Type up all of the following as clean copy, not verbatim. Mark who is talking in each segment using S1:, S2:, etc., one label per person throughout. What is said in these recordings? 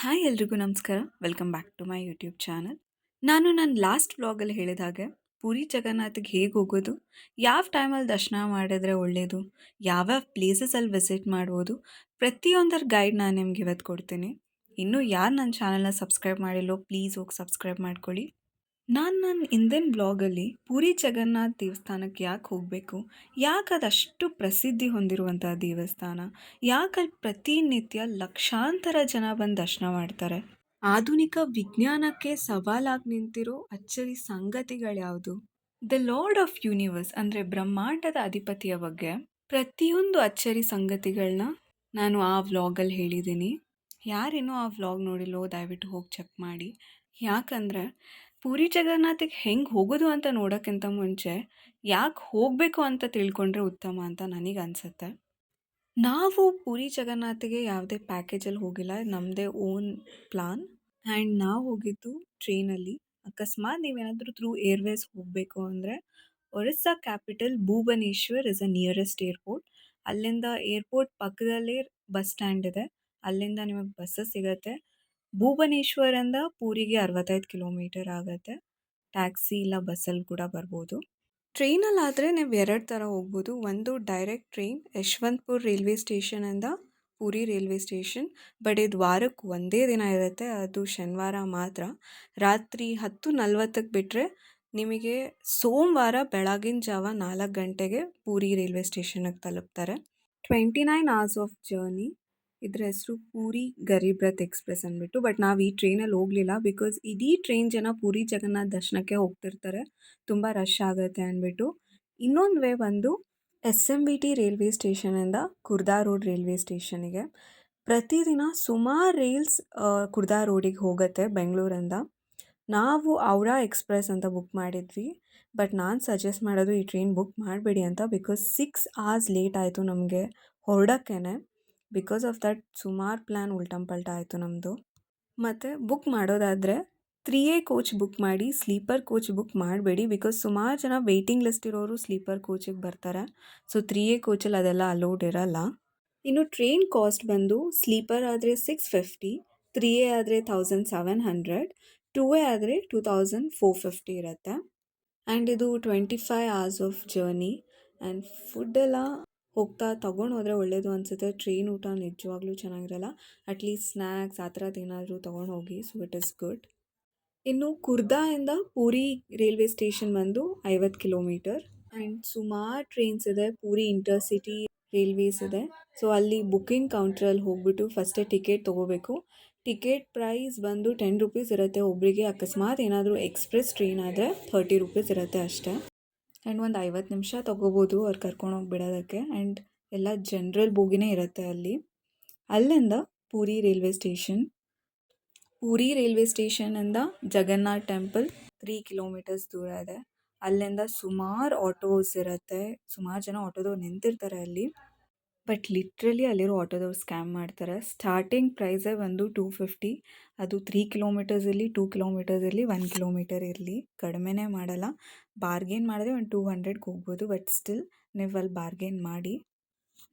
S1: Hi ಎಲ್ರಿಗೂ ನಮಸ್ಕಾರ. Welcome back to my YouTube channel. ನಾನು ನನ್ನ ಲಾಸ್ಟ್ ವ್ಲಾಗಲ್ಲಿ ಹೇಳಿದ ಹಾಗೆ ಪುರಿ ಜಗನ್ನಾಥಿಗೆ ಹೇಗೆ ಹೋಗೋದು, ಯಾವ ಟೈಮಲ್ಲಿ ದರ್ಶನ ಮಾಡಿದ್ರೆ ಒಳ್ಳೆಯದು, ಯಾವ್ಯಾವ ಪ್ಲೇಸಸಲ್ಲಿ ವಿಸಿಟ್ ಮಾಡ್ಬೋದು, ಪ್ರತಿಯೊಂದರ ಗೈಡ್ ನಾನು ನಿಮ್ಗೆ ಇವತ್ತು ಕೊಡ್ತೀನಿ. ಇನ್ನೂ ಯಾರು ನನ್ನ ಚಾನಲ್ನ ಸಬ್ಸ್ಕ್ರೈಬ್ ಮಾಡಿಲ್ಲೋ ಪ್ಲೀಸ್ ಹೋಗಿ ಸಬ್ಸ್ಕ್ರೈಬ್ ಮಾಡ್ಕೊಳ್ಳಿ. ನಾನು ನನ್ನ ಹಿಂದಿನ ಬ್ಲಾಗಲ್ಲಿ ಪುರಿ ಜಗನ್ನಾಥ್ ದೇವಸ್ಥಾನಕ್ಕೆ ಯಾಕೆ ಹೋಗಬೇಕು, ಯಾಕೆ ಅದಷ್ಟು ಪ್ರಸಿದ್ಧಿ ಹೊಂದಿರುವಂಥ ದೇವಸ್ಥಾನ, ಯಾಕಲ್ಲಿ ಪ್ರತಿನಿತ್ಯ ಲಕ್ಷಾಂತರ ಜನ ಬಂದು ದರ್ಶನ ಮಾಡ್ತಾರೆ, ಆಧುನಿಕ ವಿಜ್ಞಾನಕ್ಕೆ ಸವಾಲಾಗಿ ನಿಂತಿರೋ ಅಚ್ಚರಿ ಸಂಗತಿಗಳ್ಯಾವುದು, ದ ಲಾರ್ಡ್ ಆಫ್ ಯೂನಿವರ್ಸ್ ಅಂದರೆ ಬ್ರಹ್ಮಾಂಡದ ಅಧಿಪತಿಯ ಬಗ್ಗೆ ಪ್ರತಿಯೊಂದು ಅಚ್ಚರಿ ಸಂಗತಿಗಳನ್ನ ನಾನು ಆ ವ್ಲಾಗಲ್ಲಿ ಹೇಳಿದ್ದೀನಿ. ಯಾರೇನೋ ಆ ವ್ಲಾಗ್ ನೋಡಿಲ್ಲೋ ದಯವಿಟ್ಟು ಹೋಗಿ ಚೆಕ್ ಮಾಡಿ. ಯಾಕಂದರೆ ಪುರಿ ಜಗನ್ನಾಥಿಗೆ ಹೆಂಗೆ ಹೋಗೋದು ಅಂತ ನೋಡೋಕ್ಕಿಂತ ಮುಂಚೆ ಯಾಕೆ ಹೋಗಬೇಕು ಅಂತ ತಿಳ್ಕೊಂಡ್ರೆ ಉತ್ತಮ ಅಂತ ನನಗೆ ಅನಿಸುತ್ತೆ. ನಾವು ಪುರಿ ಜಗನ್ನಾಥಿಗೆ ಯಾವುದೇ ಪ್ಯಾಕೇಜಲ್ಲಿ ಹೋಗಿಲ್ಲ, ನಮ್ಮದೇ ಓನ್ ಪ್ಲಾನ್. ಆ್ಯಂಡ್ ನಾವು ಹೋಗಿದ್ದು ಟ್ರೈನಲ್ಲಿ. ಅಕಸ್ಮಾತ್ ನೀವೇನಾದರೂ ಥ್ರೂ ಏರ್ವೇಸ್ ಹೋಗಬೇಕು ಅಂದರೆ Orissa capital Bhubaneswar is a nearest airport. ಅಲ್ಲಿಂದ ಏರ್ಪೋರ್ಟ್ ಪಕ್ಕದಲ್ಲೇ ಬಸ್ ಸ್ಟ್ಯಾಂಡ್ ಇದೆ, ಅಲ್ಲಿಂದ ನಿಮಗೆ ಬಸ್ಸಸ್ ಸಿಗುತ್ತೆ. ಭುವನೇಶ್ವರಿಂದ ಪೂರಿಗೆ 65 ಕಿಲೋಮೀಟರ್ ಆಗುತ್ತೆ. ಟ್ಯಾಕ್ಸಿ ಇಲ್ಲ ಬಸ್ಸಲ್ಲಿ ಕೂಡ ಬರ್ಬೋದು. ಟ್ರೈನಲ್ಲಾದರೆ ನೀವು 2 ಥರ ಹೋಗ್ಬೋದು. ಒಂದು ಡೈರೆಕ್ಟ್ ಟ್ರೈನ್ ಯಶವಂತಪುರ ರೈಲ್ವೆ ಸ್ಟೇಷನಿಂದ ಪುರಿ ರೈಲ್ವೆ ಸ್ಟೇಷನ್. ಬಟ್ ಇದು ವಾರಕ್ಕೆ ಒಂದೇ ದಿನ ಇರುತ್ತೆ, ಅದು ಶನಿವಾರ ಮಾತ್ರ. ರಾತ್ರಿ 10:40ಕ್ಕೆ ಬಿಟ್ಟರೆ ನಿಮಗೆ ಸೋಮವಾರ ಬೆಳಗಿನ ಜಾವ 4 ಗಂಟೆಗೆ ಪೂರಿ ರೈಲ್ವೆ ಸ್ಟೇಷನಿಗೆ ತಲುಪ್ತಾರೆ. 29 hours ಆಫ್ ಜರ್ನಿ. ಇದರ ಹೆಸರು ಪೂರಿ ಗರೀಬ್ ರಥ್ ಎಕ್ಸ್ಪ್ರೆಸ್ ಅಂದ್ಬಿಟ್ಟು. ಬಟ್ ನಾವು ಈ ಟ್ರೈನಲ್ಲಿ ಹೋಗಲಿಲ್ಲ, ಬಿಕಾಸ್ ಇಡೀ ಟ್ರೈನ್ ಜನ ಪೂರಿ ಜಗನ್ನಾಥ್ ದರ್ಶನಕ್ಕೆ ಹೋಗ್ತಿರ್ತಾರೆ, ತುಂಬ ರಶ್ ಆಗುತ್ತೆ ಅಂದ್ಬಿಟ್ಟು. ಇನ್ನೊಂದು ವೇ ಬಂದು SMBT ರೈಲ್ವೆ ಸ್ಟೇಷನಿಂದ ಕುರ್ದಾ ರೋಡ್ ರೈಲ್ವೆ ಸ್ಟೇಷನಿಗೆ ಪ್ರತಿದಿನ ಸುಮಾರು ರೈಲ್ಸ್ ಕುರ್ದಾ ರೋಡಿಗೆ ಹೋಗುತ್ತೆ ಬೆಂಗಳೂರಿಂದ. ನಾವು ಔರಾ ಎಕ್ಸ್ಪ್ರೆಸ್ ಅಂತ ಬುಕ್ ಮಾಡಿದ್ವಿ, ಬಟ್ ನಾನು ಸಜೆಸ್ಟ್ ಮಾಡೋದು ಈ ಟ್ರೈನ್ ಬುಕ್ ಮಾಡಬೇಡಿ ಅಂತ, ಬಿಕಾಸ್ 6 hours ಲೇಟ್ ಆಯಿತು ನಮಗೆ ಹೊರಡೋಕ್ಕೇ. ಬಿಕಾಸ್ ಆಫ್ ದಟ್ ಸುಮಾರು ಪ್ಲ್ಯಾನ್ ಉಲ್ಟಂಪಲ್ಟ ಆಯಿತು ನಮ್ಮದು. ಮತ್ತು ಬುಕ್ ಮಾಡೋದಾದರೆ 3A ಕೋಚ್ ಬುಕ್ ಮಾಡಿ, ಸ್ಲೀಪರ್ ಕೋಚ್ ಬುಕ್ ಮಾಡಬೇಡಿ, ಬಿಕಾಸ್ ಸುಮಾರು ಜನ ವೆಯ್ಟಿಂಗ್ ಲಿಸ್ಟ್ ಇರೋರು ಸ್ಲೀಪರ್ ಕೋಚಿಗೆ ಬರ್ತಾರೆ. ಸೊ 3A ಕೋಚಲ್ಲಿ ಅದೆಲ್ಲ ಅಲೌಡ್ ಇರೋಲ್ಲ. ಇನ್ನು ಟ್ರೈನ್ ಕಾಸ್ಟ್ ಬಂದು ಸ್ಲೀಪರ್ ಆದರೆ 650, 3A ಆದರೆ 1700, 2A ಆದರೆ 2450 ಇರುತ್ತೆ. ಆ್ಯಂಡ್ ಇದು 25 hours ಆಫ್ ಜರ್ನಿ. ಆ್ಯಂಡ್ ಫುಡ್ಡೆಲ್ಲ ಹೋಗ್ತಾ ತೊಗೊಂಡು ಹೋದರೆ ಒಳ್ಳೆಯದು ಅನಿಸುತ್ತೆ. ಟ್ರೈನ್ ಊಟ ನಿಜವಾಗ್ಲೂ ಚೆನ್ನಾಗಿರಲ್ಲ. ಅಟ್ಲೀಸ್ಟ್ ಸ್ನ್ಯಾಕ್ಸ್ ಆ ಥರದ್ದು ಏನಾದರೂ ತೊಗೊಂಡು ಹೋಗಿ, ಸೊ ಇಟ್ ಇಸ್ ಗುಡ್. ಇನ್ನು ಕುರ್ದಾಯಿಂದ ಪೂರಿ ರೈಲ್ವೆ ಸ್ಟೇಷನ್ ಬಂದು 50 ಕಿಲೋಮೀಟರ್. ಆ್ಯಂಡ್ ಸುಮಾರು ಟ್ರೈನ್ಸ್ ಇದೆ, ಪೂರಿ ಇಂಟರ್ಸಿಟಿ ರೈಲ್ವೇಸ್ ಇದೆ. ಸೊ ಅಲ್ಲಿ ಬುಕ್ಕಿಂಗ್ ಕೌಂಟ್ರಲ್ಲಿ ಹೋಗ್ಬಿಟ್ಟು ಫಸ್ಟೇ ಟಿಕೆಟ್ ತೊಗೋಬೇಕು. ಟಿಕೆಟ್ ಪ್ರೈಸ್ ಬಂದು 10 ರೂಪೀಸ್ ಇರುತ್ತೆ ಒಬ್ಬರಿಗೆ. ಅಕಸ್ಮಾತ್ ಏನಾದರೂ ಎಕ್ಸ್ಪ್ರೆಸ್ ಟ್ರೈನ್ ಆದರೆ 30 ರೂಪೀಸ್ ಇರುತ್ತೆ ಅಷ್ಟೇ. ಆ್ಯಂಡ್ ಒಂದು 50 ನಿಮಿಷ ತೊಗೋಬೋದು ಅವ್ರು ಕರ್ಕೊಂಡೋಗಿ ಬಿಡೋದಕ್ಕೆ. ಆ್ಯಂಡ್ ಎಲ್ಲ ಜನರಲ್ ಬೋಗಿನೇ ಇರುತ್ತೆ ಅಲ್ಲಿ. ಅಲ್ಲಿಂದ Puri railway station. Puri railway ಸ್ಟೇಷನಿಂದ ಜಗನ್ನಾಥ್ ಟೆಂಪಲ್ 3 ಕಿಲೋಮೀಟರ್ಸ್ ದೂರ ಇದೆ. ಅಲ್ಲಿಂದ ಸುಮಾರು ಆಟೋಸ್ ಇರುತ್ತೆ, ಸುಮಾರು ಜನ ಆಟೋದವ್ರು ನಿಂತಿರ್ತಾರೆ ಅಲ್ಲಿ. ಬಟ್ ಲಿಟ್ರಲಿ ಅಲ್ಲಿರೋ ಆಟೋದವ್ರು ಸ್ಕ್ಯಾಮ್ ಮಾಡ್ತಾರೆ. ಸ್ಟಾರ್ಟಿಂಗ್ ಪ್ರೈಸೇ ಒಂದು 250. ಅದು 3 ಕಿಲೋಮೀಟರ್ಸ್ ಇರಲಿ, 2 ಕಿಲೋಮೀಟರ್ಸ್ ಇರಲಿ, 1 ಕಿಲೋಮೀಟರ್ ಇರಲಿ, ಕಡಿಮೆನೇ ಮಾಡಲ್ಲ. ಬಾರ್ಗೇನ್ ಮಾಡಿದ್ರೆ ಒಂದು 200ಗೆ ಹೋಗ್ಬೋದು, ಬಟ್ ಸ್ಟಿಲ್ ನೀವು ಅಲ್ಲಿ ಬಾರ್ಗೇನ್ ಮಾಡಿ.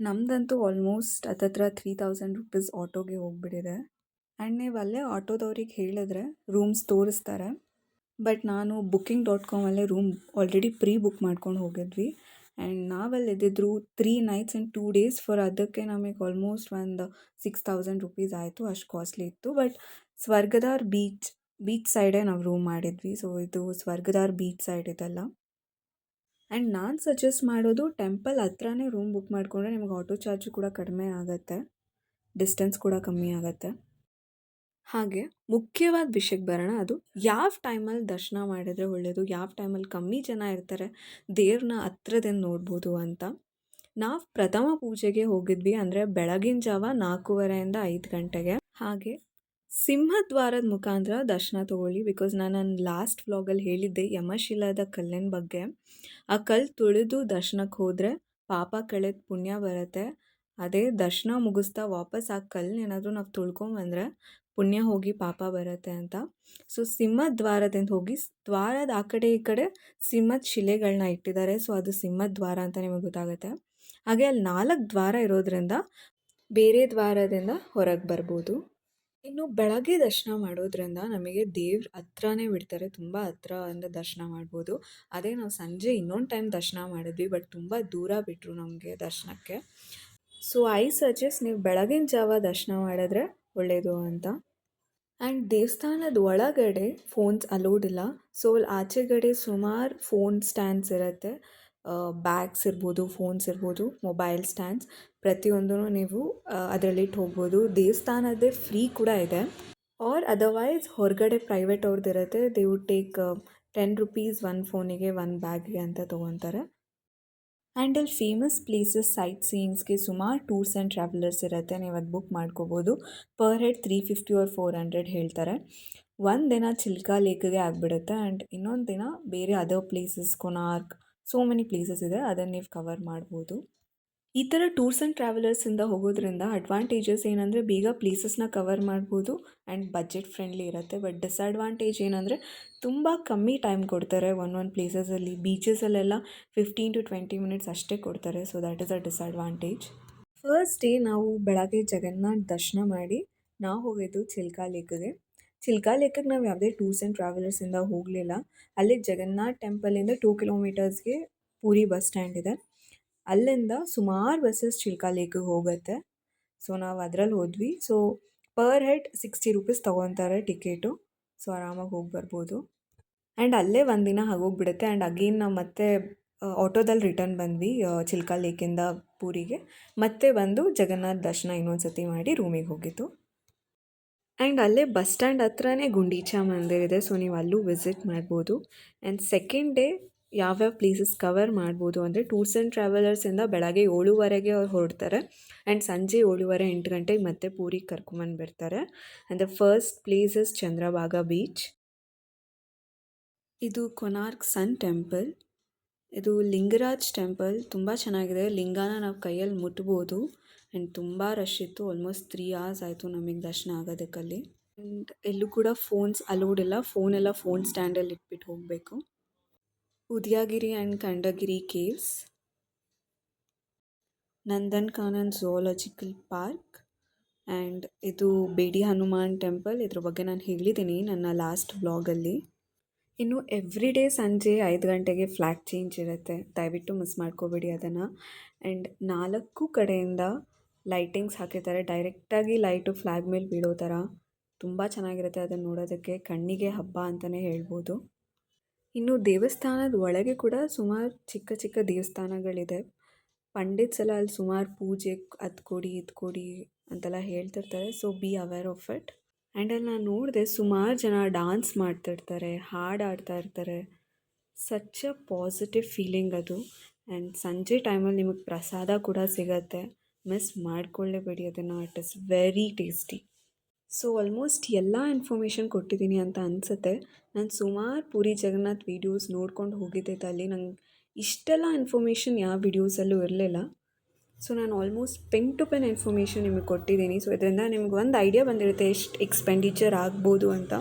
S1: ನಮ್ಮದಂತೂ ಆಲ್ಮೋಸ್ಟ್ ಹತ್ತತ್ರ 3000 ರೂಪೀಸ್ ಆಟೋಗೆ ಹೋಗ್ಬಿಟ್ಟಿದೆ. ಆ್ಯಂಡ್ ನೀವು ಅಲ್ಲೇ ಆಟೋದವ್ರಿಗೆ ಹೇಳಿದ್ರೆ ರೂಮ್ಸ್ ತೋರಿಸ್ತಾರೆ. ಬಟ್ ನಾನು booking.comಲ್ಲೇ ರೂಮ್ ಆಲ್ರೆಡಿ ಪ್ರೀ ಬುಕ್ ಮಾಡ್ಕೊಂಡು ಹೋಗಿದ್ವಿ. ಆ್ಯಂಡ್ ನಾವಲ್ಲಿ ಇದ್ದಿದ್ರು 3 nights ಆ್ಯಂಡ್ 2 days. ಫಾರ್ ಅದಕ್ಕೆ ನಮಗೆ ಆಲ್ಮೋಸ್ಟ್ ಒಂದು 6000 ರೂಪೀಸ್ ಆಯಿತು, ಅಷ್ಟು ಕಾಸ್ಟ್ಲಿ ಇತ್ತು. ಬಟ್ ಸ್ವರ್ಗದಾರ್ ಬೀಚ್ ಸೈಡೇ ನಾವು ರೂಮ್ ಮಾಡಿದ್ವಿ. ಸೊ ಇದು ಸ್ವರ್ಗದಾರ್ ಬೀಚ್ ಸೈಡ್ ಇದೆಲ್ಲ. ಆ್ಯಂಡ್ ನಾನು ಸಜೆಸ್ಟ್ ಮಾಡೋದು ಟೆಂಪಲ್ ಹತ್ರನೇ ರೂಮ್ ಬುಕ್ ಮಾಡಿಕೊಂಡ್ರೆ ನಿಮಗೆ ಆಟೋ ಚಾರ್ಜು ಕೂಡ ಕಡಿಮೆ ಆಗುತ್ತೆ, ಡಿಸ್ಟೆನ್ಸ್ ಕೂಡ ಕಮ್ಮಿ ಆಗುತ್ತೆ. ಹಾಗೆ ಮುಖ್ಯವಾದ ವಿಷಯಕ್ಕೆ ಬರೋಣ, ಅದು ಯಾವ ಟೈಮಲ್ಲಿ ದರ್ಶನ ಮಾಡಿದ್ರೆ ಒಳ್ಳೆಯದು, ಯಾವ ಟೈಮಲ್ಲಿ ಕಮ್ಮಿ ಜನ ಇರ್ತಾರೆ, ದೇವ್ರನ್ನ ಹತ್ರದಿಂದ ನೋಡ್ಬೋದು ಅಂತ. ನಾವು ಪ್ರಥಮ ಪೂಜೆಗೆ ಹೋಗಿದ್ವಿ, ಅಂದರೆ ಬೆಳಗಿನ ಜಾವ 4:30 5 ಗಂಟೆಗೆ. ಹಾಗೆ ಸಿಂಹದ್ವಾರದ ಮುಖಾಂತರ ದರ್ಶನ ತೊಗೊಳ್ಳಿ, ಬಿಕಾಸ್ ನಾನು ನನ್ನ ಲಾಸ್ಟ್ ವ್ಲಾಗಲ್ಲಿ ಹೇಳಿದ್ದೆ ಯಮಶಿಲಾದ ಕಲ್ಲಿನ ಬಗ್ಗೆ. ಆ ಕಲ್ಲು ತುಳಿದು ದರ್ಶನಕ್ಕೆ ಹೋದರೆ ಪಾಪ ಕಳೆದ ಪುಣ್ಯ ಬರುತ್ತೆ. ಅದೇ ದರ್ಶನ ಮುಗಿಸ್ತಾ ವಾಪಸ್ ಆ ಕಲ್ಲನ್ನೇನಾದರೂ ನಾವು ತುಳ್ಕೊಂಬಂದರೆ ಪುಣ್ಯ ಹೋಗಿ ಪಾಪ ಬರುತ್ತೆ ಅಂತ. ಸೊ ಸಿಂಹದ್ವಾರದಿಂದ ಹೋಗಿ, ದ್ವಾರದ ಆ ಕಡೆ ಈ ಕಡೆ ಸಿಂಹದ ಶಿಲೆಗಳನ್ನ ಇಟ್ಟಿದ್ದಾರೆ. ಸೊ ಅದು ಸಿಂಹದ್ವಾರ ಅಂತ ನಿಮಗೆ ಗೊತ್ತಾಗುತ್ತೆ. ಹಾಗೆ ಅಲ್ಲಿ 4 ದ್ವಾರ ಇರೋದ್ರಿಂದ ಬೇರೆ ದ್ವಾರದಿಂದ ಹೊರಗೆ ಬರ್ಬೋದು. ಇನ್ನು ಬೆಳಗ್ಗೆ ದರ್ಶನ ಮಾಡೋದ್ರಿಂದ ನಮಗೆ ದೇವ್ರ ಹತ್ರನೇ ಬಿಡ್ತಾರೆ. ತುಂಬ ಹತ್ರದಿಂದ ದರ್ಶನ ಮಾಡ್ಬೋದು. ಅದೇ ನಾವು ಸಂಜೆ ಇನ್ನೊಂದು ಟೈಮ್ ದರ್ಶನ ಮಾಡಿದ್ವಿ, ಬಟ್ ತುಂಬ ದೂರ ಬಿಟ್ಟರು ನಮಗೆ ದರ್ಶನಕ್ಕೆ. ಸೊ ಐ ಸಜೆಸ್ಟ್ ನೀವು ಬೆಳಗಿನ ಜಾವ ದರ್ಶನ ಮಾಡಿದ್ರೆ ಒಳ್ಳೆಯದು ಅಂತ. ಆ್ಯಂಡ್ ದೇವಸ್ಥಾನದ ಒಳಗಡೆ ಫೋನ್ಸ್ ಅಲೋಡ್ ಇಲ್ಲ. ಸೊ ಅಲ್ಲಿ ಆಚೆಗಡೆ ಸುಮಾರು ಫೋನ್ ಸ್ಟ್ಯಾಂಡ್ಸ್ ಇರುತ್ತೆ. ಬ್ಯಾಗ್ಸ್ ಇರ್ಬೋದು, ಫೋನ್ಸ್ ಇರ್ಬೋದು, ಮೊಬೈಲ್ ಸ್ಟ್ಯಾಂಡ್ಸ್ ಪ್ರತಿಯೊಂದೂ ನೀವು ಅದರಲ್ಲಿಟ್ಟು ಹೋಗ್ಬೋದು. ದೇವಸ್ಥಾನದ್ದೇ ಫ್ರೀ ಕೂಡ ಇದೆ. ಆರ್ ಅದರ್ವೈಸ್ ಹೊರಗಡೆ ಪ್ರೈವೇಟ್ ಅವ್ರದ್ದು ಇರುತ್ತೆ. ದೇ ವುಡ್ ಟೇಕ್ ₹10 ಒಂದು ಫೋನಿಗೆ, ಒಂದು ಬ್ಯಾಗ್ಗೆ ಅಂತ ತೊಗೊತಾರೆ. ಆ್ಯಂಡ್ ಅಲ್ಲಿ ಫೇಮಸ್ ಪ್ಲೇಸಸ್ ಸೈಟ್ ಸೀಯಿಂಗ್ಸ್ಗೆ ಸುಮಾರು ಟೂರ್ಸ್ ಆ್ಯಂಡ್ ಟ್ರಾವೆಲರ್ಸ್ ಇರುತ್ತೆ. ನೀವು ಅದು ಬುಕ್ ಮಾಡ್ಕೋಬೋದು. ಪರ್ ಹೆಡ್ 350 ಆರ್ 400 ಹೇಳ್ತಾರೆ. ಒಂದು ದಿನ ಚಿಲ್ಕಾ ಲೇಕ್ಗೆ ಆಗಿಬಿಡುತ್ತೆ. ಆ್ಯಂಡ್ ಇನ್ನೊಂದು ದಿನ ಬೇರೆ other places, Konark, so many places ಇದೆ, ಅದನ್ನು ನೀವು ಕವರ್ ಮಾಡ್ಬೋದು. ಈ ಥರ ಟೂರ್ಸ್ ಆ್ಯಂಡ್ ಟ್ರಾವೆಲರ್ಸಿಂದ ಹೋಗೋದ್ರಿಂದ ಅಡ್ವಾಂಟೇಜಸ್ ಏನಂದರೆ ಬೇಗ ಪ್ಲೇಸಸ್ನ ಕವರ್ ಮಾಡ್ಬೋದು ಆ್ಯಂಡ್ ಬಜೆಟ್ ಫ್ರೆಂಡ್ಲಿ ಇರುತ್ತೆ. ಬಟ್ ಡಿಸ್ಅಡ್ವಾಂಟೇಜ್ ಏನಂದರೆ ತುಂಬ ಕಮ್ಮಿ ಟೈಮ್ ಕೊಡ್ತಾರೆ. ಒಂದೊಂದು ಪ್ಲೇಸಸಲ್ಲಿ ಬೀಚಸಲ್ಲೆಲ್ಲ 15 to 20 ಮಿನಿಟ್ಸ್ ಅಷ್ಟೇ ಕೊಡ್ತಾರೆ. So that is a disadvantage. First day ನಾವು ಬೆಳಗ್ಗೆ ಜಗನ್ನಾಥ್ ದರ್ಶನ ಮಾಡಿ ನಾವು ಹೋಗಿದ್ದು ಚಿಲ್ಕಾ ಲೇಕ್ಗೆ. ಚಿಲ್ಕಾ ಲೇಕಿಗೆ ನಾವು ಯಾವುದೇ ಟೂರ್ಸ್ ಆ್ಯಂಡ್ ಟ್ರಾವೆಲರ್ಸಿಂದ ಹೋಗಲಿಲ್ಲ. ಅಲ್ಲಿ ಜಗನ್ನಾಥ್ ಟೆಂಪಲಿಂದ 2 ಕಿಲೋಮೀಟರ್ಸ್ಗೆ ಪೂರಿ ಬಸ್ ಸ್ಟ್ಯಾಂಡ್ ಇದೆ. ಅಲ್ಲಿಂದ ಸುಮಾರು ಬಸ್ಸಸ್ ಚಿಲ್ಕಾ ಲೇಕಿಗೆ ಹೋಗುತ್ತೆ. ಸೊ ನಾವು ಅದರಲ್ಲಿ ಹೋದ್ವಿ. ಸೊ ಪರ್ ಹೆಡ್ ₹60 ತೊಗೊತಾರೆ ಟಿಕೆಟು. ಸೊ ಆರಾಮಾಗಿ ಹೋಗಿ ಬರ್ಬೋದು. ಆ್ಯಂಡ್ ಅಲ್ಲೇ ಒಂದಿನ ಆಗೋಗ್ಬಿಡುತ್ತೆ. ಆ್ಯಂಡ್ ಅಗೇನ್ ನಾವು ಮತ್ತೆ ಆಟೋದಲ್ಲಿ ರಿಟರ್ನ್ ಬಂದ್ವಿ ಚಿಲ್ಕಾ ಲೇಕಿಂದ ಪೂರಿಗೆ. ಮತ್ತೆ ಬಂದು ಜಗನ್ನಾಥ್ ದರ್ಶನ ಇನ್ನೊಂದು ಸತಿ ಮಾಡಿ ರೂಮಿಗೆ ಹೋಗಿದ್ದು. ಆ್ಯಂಡ್ ಅಲ್ಲೇ ಬಸ್ ಸ್ಟ್ಯಾಂಡ್ ಹತ್ರನೇ ಗುಂಡೀಚಾ ಮಂದಿರ ಇದೆ. ಸೊ ನೀವು ಅಲ್ಲೂ ವಿಸಿಟ್ ಮಾಡ್ಬೋದು. ಆ್ಯಂಡ್ ಸೆಕೆಂಡ್ ಡೇ ಯಾವ್ಯಾವ ಪ್ಲೇಸಸ್ ಕವರ್ ಮಾಡ್ಬೋದು ಅಂದರೆ ಟೂರ್ಸ್ ಆ್ಯಂಡ್ ಟ್ರಾವೆಲರ್ಸಿಂದ ಬೆಳಗ್ಗೆ 7:30ಗೆ ಅವ್ರು ಹೊರಡ್ತಾರೆ. ಆ್ಯಂಡ್ ಸಂಜೆ 7:30, 8 ಗಂಟೆಗೆ ಮತ್ತೆ ಪೂರಿಗೆ ಕರ್ಕೊಂಬಂದುಬಿಡ್ತಾರೆ. And the first place is Chandrabhaga beach. ಇದು ಕೊನಾರ್ಕ್ ಸನ್ ಟೆಂಪಲ್. ಇದು ಲಿಂಗರಾಜ್ ಟೆಂಪಲ್. ತುಂಬ ಚೆನ್ನಾಗಿದೆ. ಲಿಂಗಾನ ನಾವು ಕೈಯಲ್ಲಿ ಮುಟ್ಬೋದು. ಆ್ಯಂಡ್ ತುಂಬ ರಶ್ ಇತ್ತು. ಆಲ್ಮೋಸ್ಟ್ 3 hours ಆಯಿತು ನಮಗೆ ದರ್ಶನ ಆಗೋದಕ್ಕಲ್ಲಿ. ಆ್ಯಂಡ್ ಎಲ್ಲೂ ಕೂಡ ಫೋನ್ಸ್ ಅಲೋಡ್ ಇಲ್ಲ. ಫೋನ್ ಸ್ಟ್ಯಾಂಡಲ್ಲಿ ಇಟ್ಬಿಟ್ಟು ಹೋಗಬೇಕು. Udayagiri and Khandagiri caves, Nandankanan zoological park, and ಇದು ಬೇಡಿ ಹನುಮಾನ್ ಟೆಂಪಲ್. ಇದ್ರ ಬಗ್ಗೆ ನಾನು ಹೇಳಿದ್ದೀನಿ ನನ್ನ ಲಾಸ್ಟ್ ವ್ಲಾಗಲ್ಲಿ. ಇನ್ನು ಎವ್ರಿ ಡೇ ಸಂಜೆ 5 ಗಂಟೆಗೆ ಫ್ಲ್ಯಾಗ್ ಚೇಂಜ್ ಇರುತ್ತೆ. ದಯವಿಟ್ಟು ಮಿಸ್ ಮಾಡ್ಕೋಬೇಡಿ ಅದನ್ನು. ಆ್ಯಂಡ್ 4 ಕಡೆಯಿಂದ ಲೈಟಿಂಗ್ಸ್ ಹಾಕಿರ್ತಾರೆ. ಡೈರೆಕ್ಟಾಗಿ ಲೈಟು ಫ್ಲ್ಯಾಗ್ ಮೇಲೆ ಬೀಳೋ ಥರ ತುಂಬ ಚೆನ್ನಾಗಿರುತ್ತೆ. ಅದನ್ನು ನೋಡೋದಕ್ಕೆ ಕಣ್ಣಿಗೆ ಹಬ್ಬ ಅಂತಲೇ ಹೇಳ್ಬೋದು. ಇನ್ನು ದೇವಸ್ಥಾನದ ಒಳಗೆ ಕೂಡ ಸುಮಾರು ಚಿಕ್ಕ ಚಿಕ್ಕ ದೇವಸ್ಥಾನಗಳಿದೆ. ಪಂಡಿತ್ಸ್ ಎಲ್ಲ ಅಲ್ಲಿ ಸುಮಾರು ಪೂಜೆ ಅದು ಕೊಡಿ ಇದು ಕೊಡಿ ಅಂತೆಲ್ಲ ಹೇಳ್ತಿರ್ತಾರೆ. So be aware of it. And ಅಲ್ಲಿ ನಾನು ನೋಡಿದೆ ಸುಮಾರು ಜನ ಡಾನ್ಸ್ ಮಾಡ್ತಿರ್ತಾರೆ, ಹಾಡು ಆಡ್ತಾ ಇರ್ತಾರೆ. ಸಚ್ ಅ ಪಾಸಿಟಿವ್ ಫೀಲಿಂಗ್ ಅದು. ಆ್ಯಂಡ್ ಸಂಜೆ ಟೈಮಲ್ಲಿ ನಿಮಗೆ ಪ್ರಸಾದ ಕೂಡ ಸಿಗತ್ತೆ. ಮಿಸ್ ಮಾಡ್ಕೊಳ್ಳೇಬೇಡಿ ಅದನ್ನು. It is very tasty. So almost ಎಲ್ಲ ಇನ್ಫಾರ್ಮೇಷನ್ ಕೊಟ್ಟಿದ್ದೀನಿ ಅಂತ ಅನಿಸುತ್ತೆ. ನಾನು ಸುಮಾರು ಪೂರಿ ಜಗನ್ನಾಥ್ ವೀಡಿಯೋಸ್ ನೋಡ್ಕೊಂಡು ಹೋಗಿದ್ದೆ. ಅಲ್ಲಿ ನಂಗೆ ಇಷ್ಟೆಲ್ಲ ಇನ್ಫಾರ್ಮೇಷನ್ ಯಾವ ವೀಡಿಯೋಸಲ್ಲೂ ಇರಲಿಲ್ಲ. ಸೊ ನಾನು almost pen to pen information ನಿಮಗೆ ಕೊಟ್ಟಿದ್ದೀನಿ. ಸೊ ಇದರಿಂದ ನಿಮ್ಗೆ ಒಂದು ಐಡಿಯಾ ಬಂದಿರುತ್ತೆ ಎಷ್ಟು ಎಕ್ಸ್ಪೆಂಡಿಚರ್ ಆಗ್ಬೋದು ಅಂತ.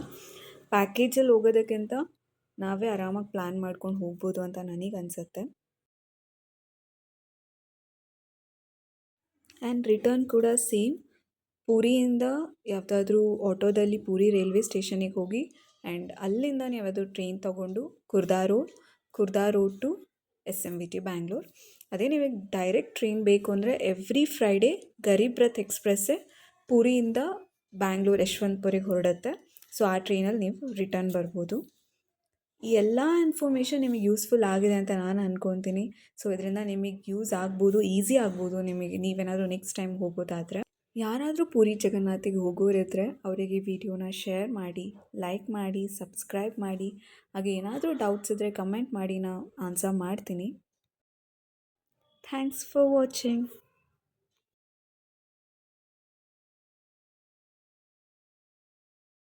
S1: ಪ್ಯಾಕೇಜಲ್ಲಿ ಹೋಗೋದಕ್ಕಿಂತ ನಾವೇ ಆರಾಮಾಗಿ ಪ್ಲ್ಯಾನ್ ಮಾಡ್ಕೊಂಡು ಹೋಗ್ಬೋದು ಅಂತ ನನಗೆ ಅನಿಸುತ್ತೆ. ಆ್ಯಂಡ್ ರಿಟರ್ನ್ ಕೂಡ ಸೇಮ್. ಪೂರಿಯಿಂದ ಯಾವುದಾದ್ರೂ ಆಟೋದಲ್ಲಿ ಪೂರಿ ರೈಲ್ವೆ ಸ್ಟೇಷನಿಗೆ ಹೋಗಿ ಆ್ಯಂಡ್ ಅಲ್ಲಿಂದ ನೀವು ಯಾವುದಾದ್ರೂ ಟ್ರೈನ್ ತೊಗೊಂಡು Khurda road to SMVT Bangalore. ಅದೇ ನಿಮಗೆ ಡೈರೆಕ್ಟ್ ಟ್ರೈನ್ ಬೇಕು ಅಂದರೆ ಎವ್ರಿ ಫ್ರೈಡೇ ಗರೀಬ್ ರಥ್ ಎಕ್ಸ್ಪ್ರೆಸ್ಸೇ ಪೂರಿಯಿಂದ ಬ್ಯಾಂಗ್ಳೂರ್ ಯಶವಂತಪುರಿಗೆ ಹೊರಡುತ್ತೆ. ಸೊ ಆ ಟ್ರೈನಲ್ಲಿ ನೀವು ರಿಟರ್ನ್ ಬರ್ಬೋದು. ಈ ಎಲ್ಲ ಇನ್ಫಾರ್ಮೇಷನ್ ನಿಮಗೆ ಯೂಸ್ಫುಲ್ ಆಗಿದೆ ಅಂತ ನಾನು ಅಂದ್ಕೊತೀನಿ. ಸೊ ಇದರಿಂದ ನಿಮಗೆ ಯೂಸ್ ಆಗ್ಬೋದು, ಈಸಿ ಆಗ್ಬೋದು ನಿಮಗೆ, ನೀವೇನಾದರೂ ನೆಕ್ಸ್ಟ್ ಟೈಮ್ ಹೋಗೋದಾದರೆ. ಯಾರಾದರೂ ಪೂರಿ ಜಗನ್ನಾಥಿಗೆ ಹೋಗೋರಿದ್ದರೆ ಅವರಿಗೆ ಈ ವಿಡಿಯೋನ ಶೇರ್ ಮಾಡಿ, ಲೈಕ್ ಮಾಡಿ, ಸಬ್ಸ್ಕ್ರೈಬ್ ಮಾಡಿ. ಹಾಗೆ ಏನಾದರೂ ಡೌಟ್ಸ್ ಇದ್ದರೆ ಕಮೆಂಟ್ ಮಾಡಿ, ನಾನು ಆನ್ಸರ್ ಮಾಡ್ತೀನಿ. Thanks for watching.